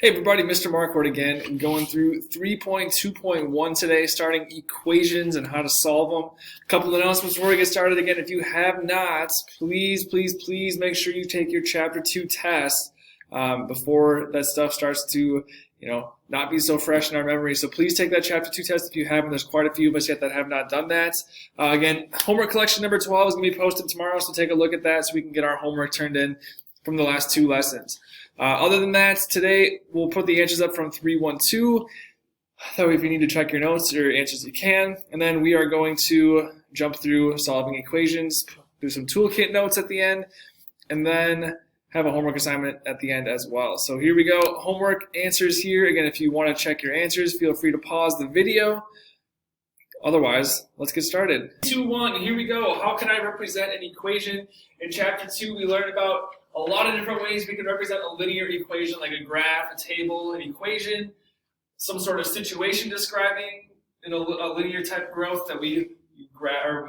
Hey everybody, Mr. Marquardt again, going through 3.2.1 today, starting equations and how to solve them. A couple of announcements before we get started. Again, if you have not, please make sure you take your Chapter 2 test before that stuff starts to, not be so fresh in our memory. So please take that Chapter 2 test if you haven't. There's quite a few of us yet that have not done that. Again, homework collection number 12 is going to be posted tomorrow, so take a look at that so we can get our homework turned in from the last two lessons. Other than that, today we'll put the answers up from 312. That way if you need to check your notes or answers you can. And then we are going to jump through solving equations, do some toolkit notes at the end, and then have a homework assignment at the end as well. So here we go, homework answers here. Again, if you want to check your answers, feel free to pause the video. Otherwise, let's get started. 2-1, here we go. How can I represent an equation? In Chapter 2, we learned about a lot of different ways we can represent a linear equation, like a graph, a table, an equation, some sort of situation describing a linear type growth that we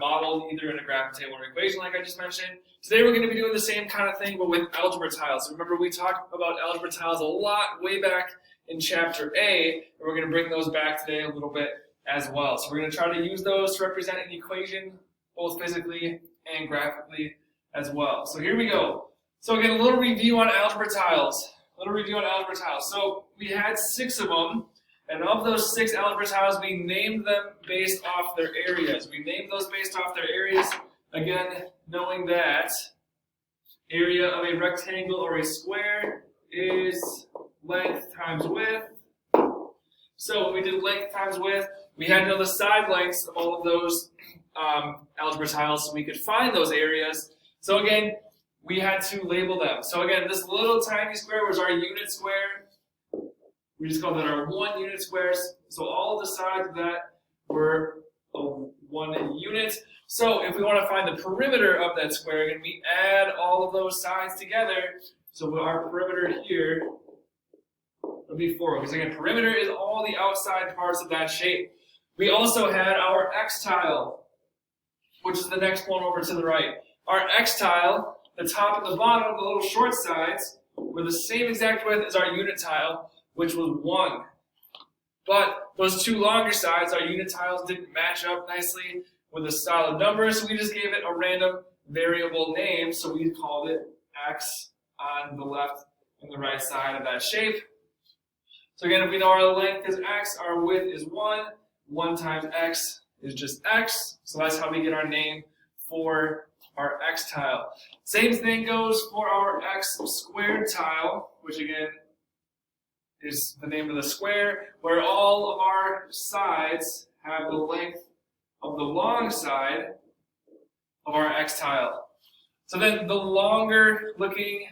model either in a graph, a table, or equation, like I just mentioned. Today we're going to be doing the same kind of thing, but with algebra tiles. Remember, we talked about algebra tiles a lot way back in Chapter A, and we're going to bring those back today a little bit as well. So we're going to try to use those to represent an equation, both physically and graphically as well. So here we go. So again, a little review on algebra tiles. So we had 6 of them, and of those 6 algebra tiles, we named them based off their areas. Again, knowing that area of a rectangle or a square is length times width. So when we did length times width, we had to know the side lengths of all of those algebra tiles so we could find those areas. So again, we had to label them. So again, this little tiny square was our unit square. We just called that our 1 unit squares. So all of the sides of that were 1 unit. So if we want to find the perimeter of that square, again, we add all of those sides together. So our perimeter here would be 4. Because again, perimeter is all the outside parts of that shape. We also had our X tile, which is the next one over to the right. Our X tile, the top and the bottom, the little short sides, were the same exact width as our unit tile, which was 1. But those 2 longer sides, our unit tiles, didn't match up nicely with a solid number, so we just gave it a random variable name, so we called it X on the left and the right side of that shape. So again, if we know our length is X, our width is 1, 1 times X is just X, so that's how we get our name for our X tile. Same thing goes for our X squared tile, which again is the name of the square, where all of our sides have the length of the long side of our X tile. So then the longer looking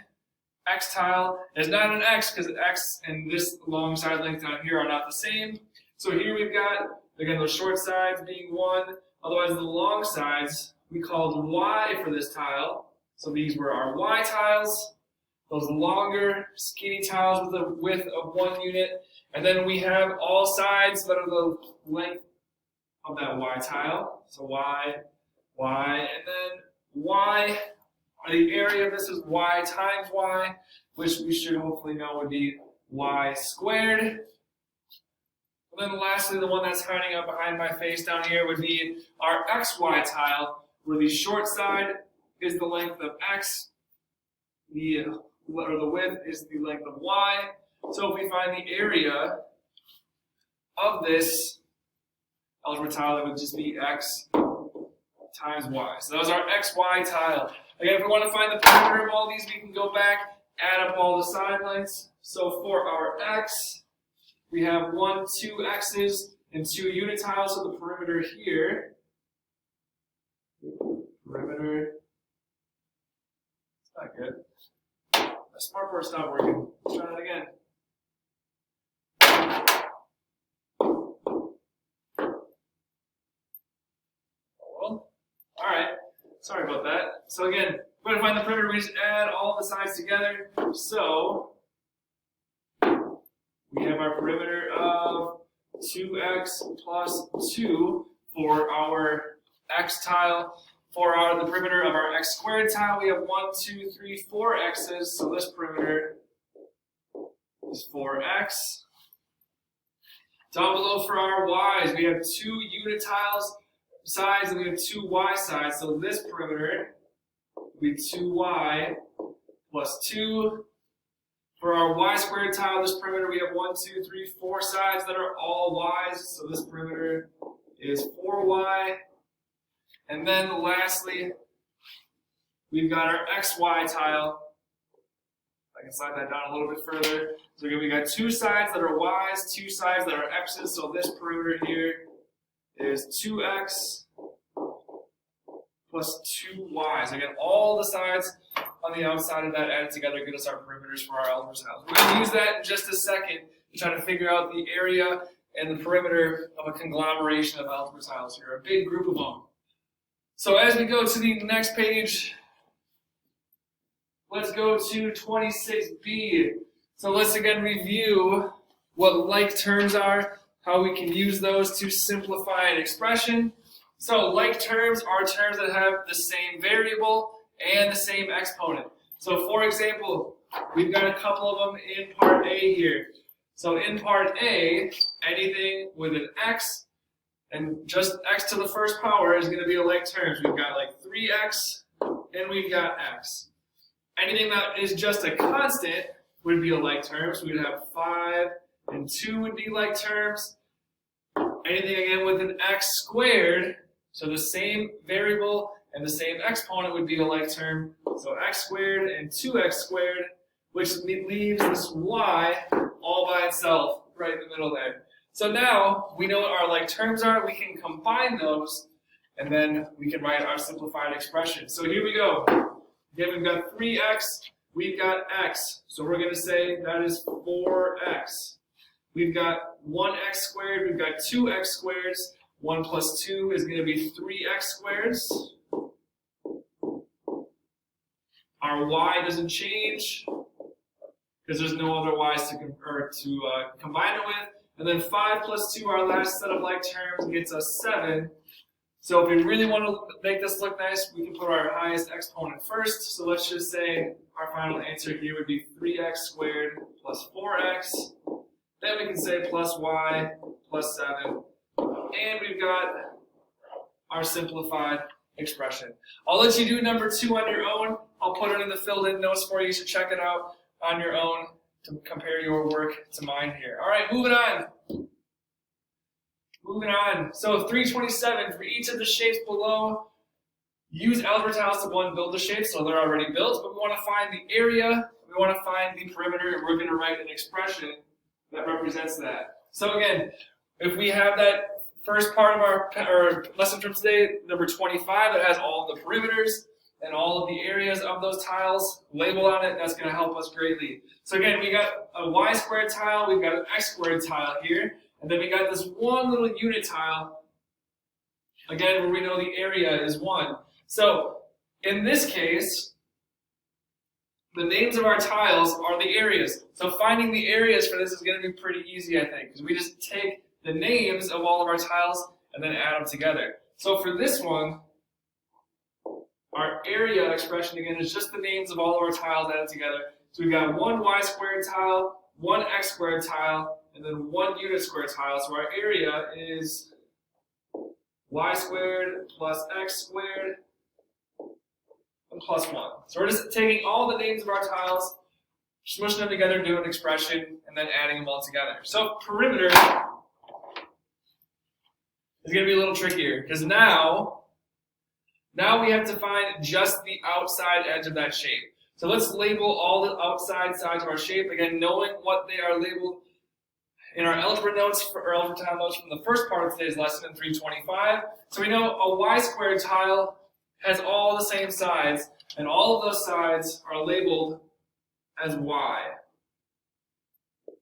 X tile is not an X because X and this long side length down here are not the same. So here we've got, again, those short sides being 1, otherwise the long sides we called Y for this tile. So these were our Y tiles, those longer skinny tiles with a width of 1 unit. And then we have all sides that are the length of that Y tile. So Y, and then Y, the area of this is Y times Y, which we should hopefully know would be Y squared. And then lastly, the one that's hiding up behind my face down here would be our XY tile, where the short side is the length of X, the width is the length of Y. So if we find the area of this algebra tile, it would just be X times Y. So that was our XY tile. Again, if we want to find the perimeter of all these, we can go back, add up all the side lengths. So for our X, we have 2 X's and 2 unit tiles, so the perimeter here, it's not good. My smartboard stopped working. Let's try that again. Well, alright, sorry about that. So again, we're going to find the perimeter, we just add all the sides together. So we have our perimeter of 2x plus 2 for our X tile. For the perimeter of our X squared tile, we have 1, 2, 3, 4 X's. So this perimeter is 4x. Down below for our y's, we have 2 unit tiles sides and we have 2 y sides. So this perimeter will be 2y plus 2. For our y squared tile, this perimeter, we have 1, 2, 3, 4 sides that are all y's. So this perimeter is 4y. And then lastly, we've got our xy tile. I can slide that down a little bit further. So again, we got 2 sides that are y's, 2 sides that are x's. So this perimeter here is 2x plus 2y's. Again, all the sides on the outside of that added together get us our perimeters for our algebra tiles. We're going to use that in just a second to try to figure out the area and the perimeter of a conglomeration of algebra tiles here, a big group of them. So as we go to the next page, let's go to 26b. So let's again review what like terms are, how we can use those to simplify an expression. So like terms are terms that have the same variable and the same exponent. So for example, we've got a couple of them in part A here. So in part A, anything with an x and just x to the first power is going to be a like terms. We've got like 3x and we've got x. Anything that is just a constant would be a like term. So we'd have 5 and 2 would be like terms. Anything again with an x squared, so the same variable and the same exponent would be a like term. So x squared and 2x squared, which leaves this y all by itself right in the middle there. So now we know what our like terms are. We can combine those, and then we can write our simplified expression. So here we go. Again, we've got 3x, we've got x. So we're going to say that is 4x. We've got 1x squared, we've got 2x squareds. 1 plus 2 is going to be 3x squareds. Our y doesn't change because there's no other y's to combine it with. And then 5 plus 2, our last set of like terms, gets us 7. So if we really want to make this look nice, we can put our highest exponent first. So let's just say our final answer here would be 3x squared plus 4x. Then we can say plus y plus 7. And we've got our simplified expression. I'll let you do number 2 on your own. I'll put it in the filled-in notes for you. You should check it out on your own to compare your work to mine here. All right, moving on. Moving on. So 327, for each of the shapes below, use algebra tiles to build the shapes, so they're already built, but we want to find the area, we want to find the perimeter, and we're going to write an expression that represents that. So again, if we have that first part of our lesson from today, number 25, that has all of the perimeters and all of the areas of those tiles labeled on it, that's going to help us greatly. So again, we got a y squared tile, we've got an x squared tile here, and then we got this one little unit tile, again, where we know the area is 1. So in this case, the names of our tiles are the areas. So finding the areas for this is going to be pretty easy, I think, because we just take the names of all of our tiles and then add them together. So for this one, our area expression, again, is just the names of all of our tiles added together. So we've got one y squared tile, one x squared tile, and then one unit squared tile. So our area is y squared plus x squared and plus 1. So we're just taking all the names of our tiles, smushing them together, doing an expression, and then adding them all together. So perimeter is going to be a little trickier because now we have to find just the outside edge of that shape. So let's label all the outside sides of our shape. Again, knowing what they are labeled in our algebra notes, or algebra tile notes from the first part of today's lesson in 325. So we know a y squared tile has all the same sides, and all of those sides are labeled as y. And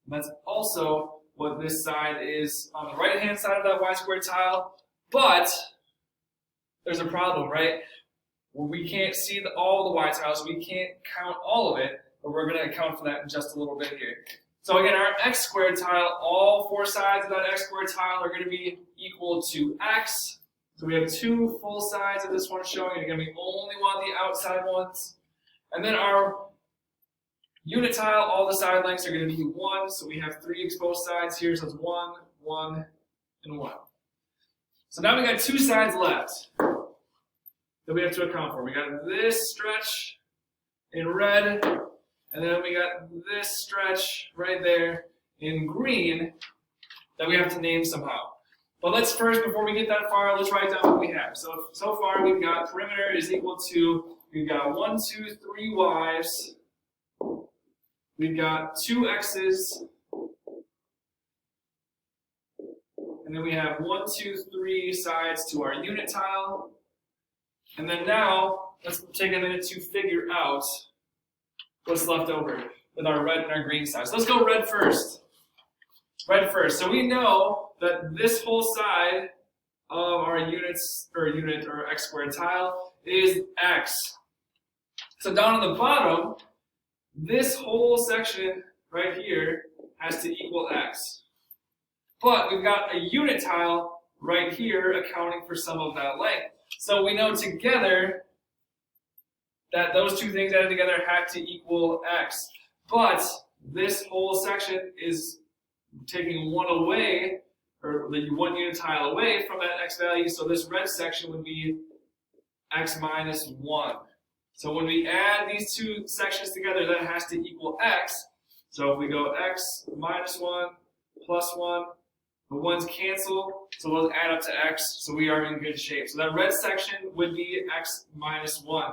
that's also what this side is on the right-hand side of that y squared tile, but there's a problem, right? Well, we can't see all the y tiles, so we can't count all of it, but we're going to account for that in just a little bit here. So again, our x squared tile, all 4 sides of that x squared tile are going to be equal to x. So we have 2 full sides of this one showing, and again, we only want the outside ones. And then our unit tile, all the side lengths are going to be 1, so we have 3 exposed sides here, so it's 1, 1, and 1. So now we got 2 sides left that we have to account for. We got this stretch in red, and then we got this stretch right there in green that we have to name somehow. But let's first, before we get that far, let's write down what we have. So far we've got perimeter is equal to, we've got 1, 2, 3 y's, we've got 2 x's, and then we have 1, 2, 3 sides to our unit tile. And then now, let's take a minute to figure out what's left over with our red and our green sides. Let's go red first. Red first. So we know that this whole side of our unit or x squared tile is x. So down on the bottom, this whole section right here has to equal x. But we've got a unit tile right here accounting for some of that length. So we know together that those two things added together have to equal x. But this whole section is taking 1 away, or the 1 unit tile away from that x value, so this red section would be x minus 1. So when we add these 2 sections together, that has to equal x. So if we go x minus 1 plus 1, the 1's cancel, so those add up to x, so we are in good shape. So that red section would be x minus 1.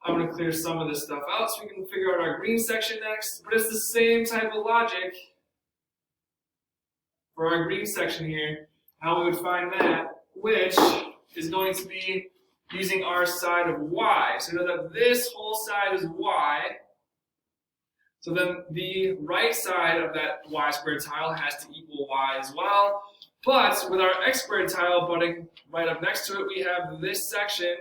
I'm going to clear some of this stuff out so we can figure out our green section next, but it's the same type of logic for our green section here, how we would find that, which is going to be using our side of y. So we know that this whole side is y, so then the right side of that y squared tile has to equal y as well. But with our x squared tile butting right up next to it, we have this section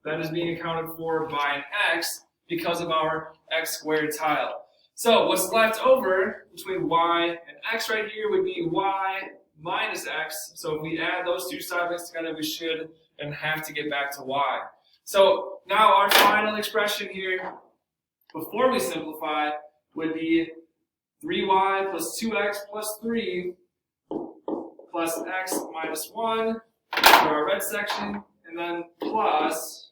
that is being accounted for by an x because of our x squared tile. So what's left over between y and x right here would be y minus x. So if we add those 2 side lengths together, we should and have to get back to y. So now our final expression here, before we simplify, would be 3y plus 2x plus 3 plus x minus 1 for our red section, and then plus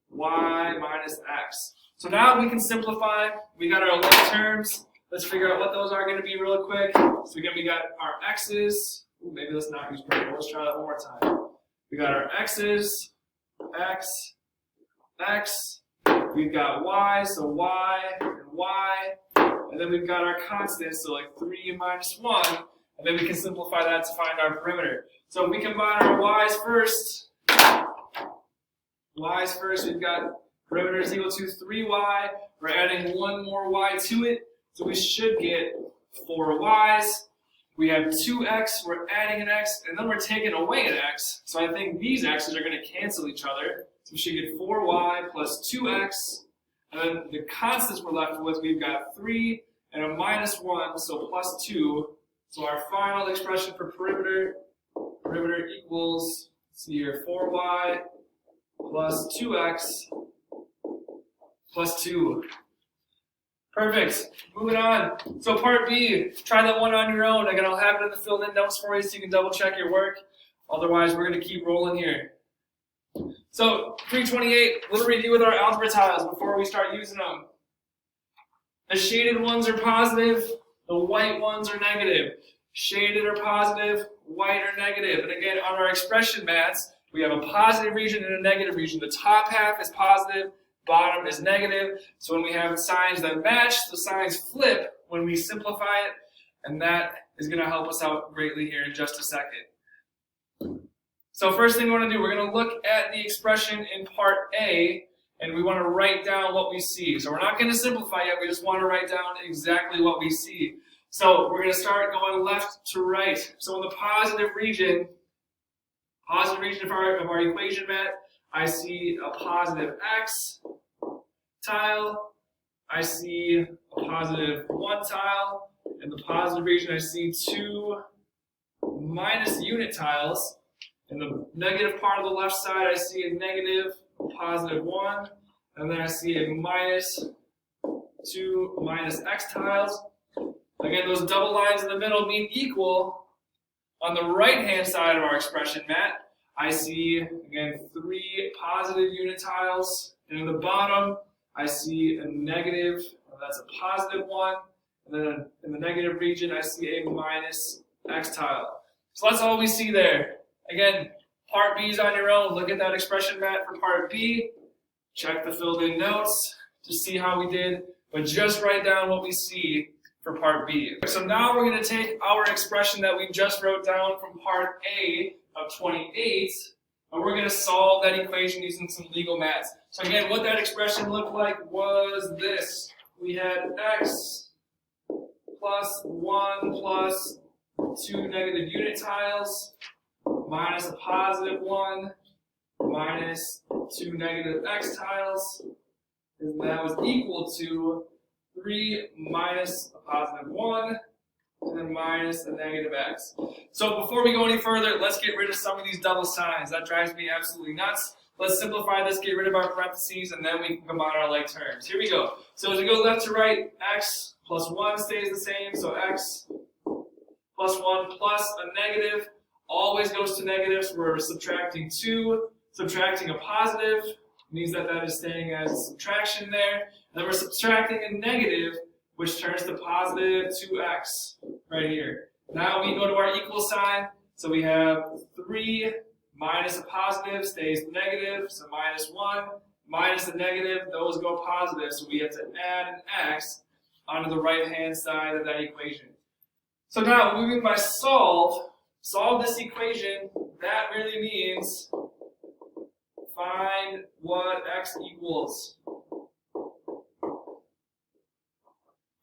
y minus x. So now we can simplify. We got our length terms. Let's figure out what those are going to be real quick. So again, we got our x's. Ooh, maybe let's not use purple. Let's try that one more time. We got our x's, x, x. We've got y, so y and y. And then we've got our constants, so like 3 minus 1. And then we can simplify that to find our perimeter. So if we combine our y's first, we've got perimeter is equal to 3y. We're adding 1 more y to it, so we should get 4 y's. We have 2x, we're adding an x, and then we're taking away an x. So I think these x's are going to cancel each other. So we should get 4y plus 2x. And then the constants we're left with, we've got 3 and a minus 1, so plus 2. So our final expression for perimeter equals, let's see here, 4y plus 2x plus 2. Perfect. Moving on. So part B, try that one on your own. Again, I'll have it in the filled-in notes for you so you can double-check your work. Otherwise, we're going to keep rolling here. So 328, little review with our algebra tiles before we start using them. The shaded ones are positive. The white ones are negative. Shaded are positive. White are negative. And again, on our expression mats, we have a positive region and a negative region. The top half is positive. Bottom is negative. So when we have signs that match, the signs flip when we simplify it, and that is going to help us out greatly here in just a second. So first thing we want to do, we're going to look at the expression in part A, and we want to write down what we see. So we're not going to simplify yet, we just want to write down exactly what we see. So we're going to start going left to right. So in the positive region of our equation mat, I see a positive x tile, I see a positive 1 tile. In the positive region, I see 2 minus unit tiles. In the negative part of the left side, I see a negative, a positive 1. and then I see a minus 2 minus x tiles. Again, those double lines in the middle mean equal. On the right-hand side of our expression, Matt, I see, again, 3 positive unit tiles. And in the bottom, I see a negative, that's a positive 1. And then in the negative region, I see a minus x tile. So that's all we see there. Again, part B is on your own. Look at that expression, Matt, for part B. Check the filled-in notes to see how we did. But just write down what we see for part B. So now we're going to take our expression that we just wrote down from part A of 28, and we're going to solve that equation using some legal math. So again, what that expression looked like was this. We had x plus 1 plus 2 negative unit tiles minus a positive 1 minus 2 negative x tiles, and that was equal to 3 minus a positive 1 and then minus a negative x. So before we go any further, let's get rid of some of these double signs. That drives me absolutely nuts. Let's simplify this, get rid of our parentheses, and then we can combine our like terms. Here we go. So as we go left to right, x plus 1 stays the same, so x plus 1 plus a negative always goes to negative, so we're subtracting 2. Subtracting a positive means that that is staying as a subtraction there. And then we're subtracting a negative, which turns to positive 2x right here. Now we go to our equal sign, so we have 3 minus a positive stays negative, so minus 1, minus a negative, those go positive, so we have to add an x onto the right-hand side of that equation. So now, moving by solve this equation, that really means find what x equals.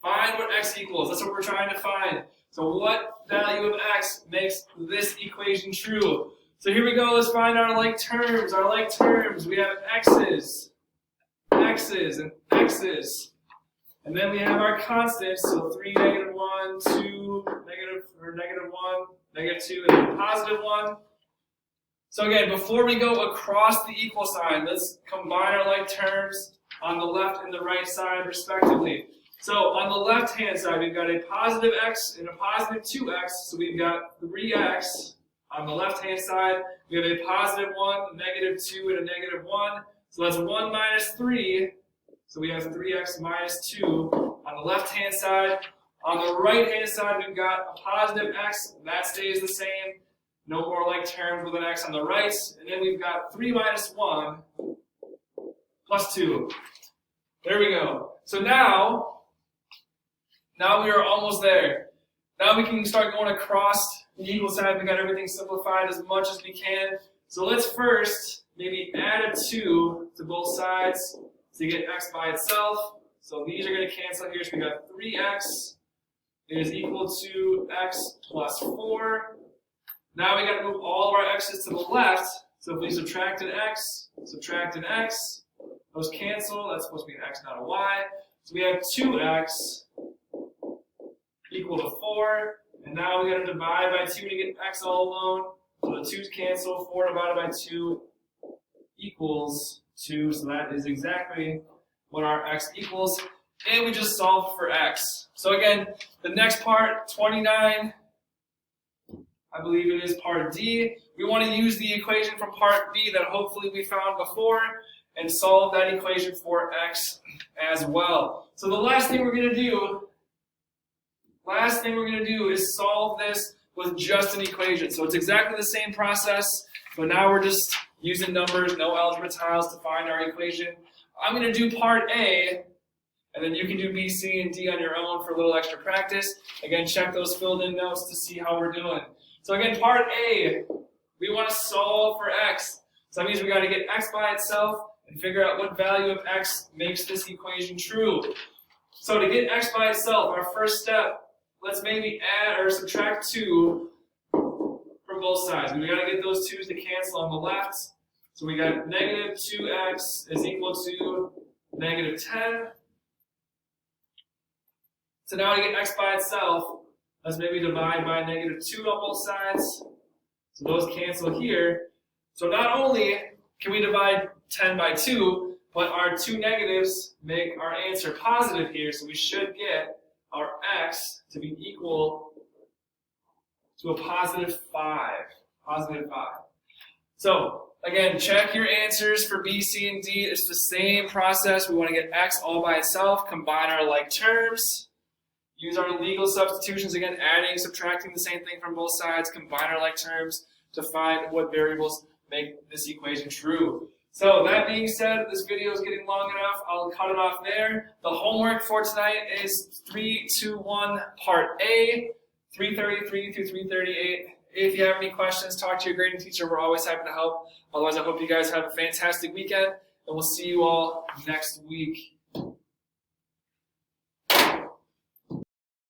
Find what x equals. That's what we're trying to find. So what value of x makes this equation true? So here we go. Let's find our like terms. Our like terms. We have x's, and x's. And then we have our constants. So 3, negative 1, 2, negative 1, negative 2, and then positive 1. So again, before we go across the equal sign, let's combine our like terms on the left and the right side respectively. So on the left-hand side, we've got a positive x and a positive 2x, so we've got 3x. On the left-hand side, we have a positive 1, a negative 2, and a negative 1. So that's 1 minus 3, so we have 3x minus 2 on the left-hand side. On the right-hand side, we've got a positive x, that stays the same. No more like terms with an x on the right. And then we've got 3 minus 1 plus 2. There we go. So now we are almost there. Now we can start going across the equal sign. We got everything simplified as much as we can. So let's first maybe add a 2 to both sides to get x by itself. So these are going to cancel here. So we got 3x is equal to x plus 4. Now we got to move all of our x's to the left. So if we subtract an x, those cancel. That's supposed to be an x, not a y. So we have 2x equal to 4. And now we got to divide by 2 to get x all alone. So the 2's cancel. 4 divided by 2 equals 2. So that is exactly what our x equals. And we just solved for x. So again, the next part, 29, I believe it is part D. We want to use the equation from part B that hopefully we found before and solve that equation for x as well. So the last thing we're going to do is solve this with just an equation. So it's exactly the same process, but now we're just using numbers, no algebra tiles to find our equation. I'm going to do part A, and then you can do B, C, and D on your own for a little extra practice. Again, check those filled in notes to see how we're doing. So again, part A, we want to solve for x. So that means we got to get x by itself and figure out what value of x makes this equation true. So to get x by itself, our first step, let's maybe add or subtract 2 from both sides. We got to get those 2's to cancel on the left. So we got negative 2x is equal to negative 10. So now to get x by itself, let's maybe divide by negative 2 on both sides. So those cancel here. So not only can we divide 10 by 2, but our two negatives make our answer positive here, so we should get our x to be equal to a positive 5. Positive 5. So, again, check your answers for B, C, and D. It's the same process. We want to get x all by itself, combine our like terms, use our legal substitutions, again, adding, subtracting the same thing from both sides, combine our like terms to find what variables make this equation true. So that being said, this video is getting long enough. I'll cut it off there. The homework for tonight is 321 Part A, 333 through 338. If you have any questions, talk to your grading teacher. We're always happy to help. Otherwise, I hope you guys have a fantastic weekend, and we'll see you all next week.